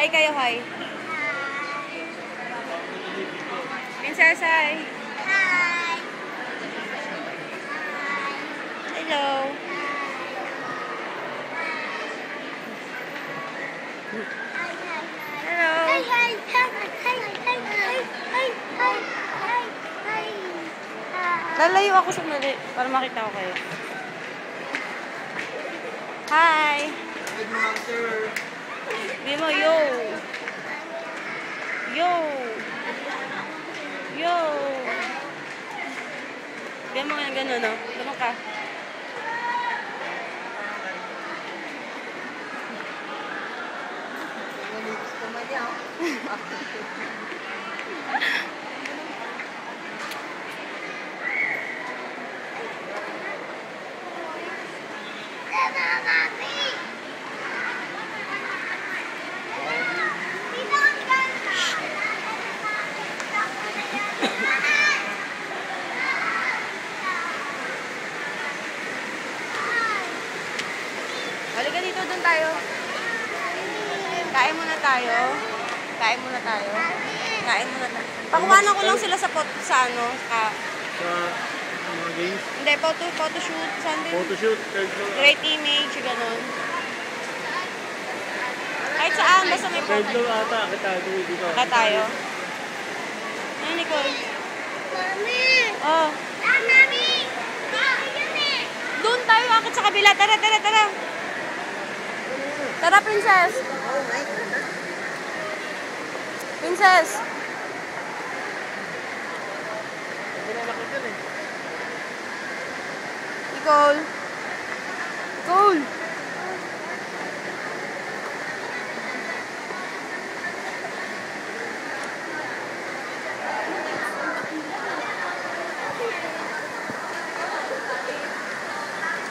Hi kayo, hi. Princess, hi. Hi. Hello. Hello. Hi, hi, hi, hi, hi, hi, hi, hi, hi, hi. Lalayo ako sandali para makita ko kayo. Hi. Good morning, sir. Hindi mo, yo. Yo. Yo. Bigyan mo nga ng gano'n, no? Gano'n ka. Halika dito, doon tayo. Kain muna tayo. Kain muna tayo. Kain muna tayo. Pakuhanan ko lang sila sa ano, Sa mga games. hindi, photoshoot, something. Photoshoot. Third floor. Great image, gano'n. Kahit saan, basta may Third photo. floor ata. Kita dito. Ka tayo. Ano, Nicole? Mami! Oh. Mami! Yun eh! Doon tayo, akit sa kabila. Tara, tara, tara. Tara, princess. Princess. Nicole. Nicole.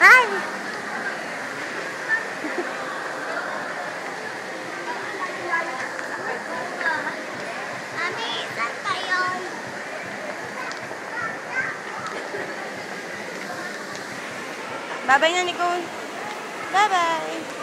Hi. Mami, saan tayo? Bye-bye na, Nicole. Bye-bye.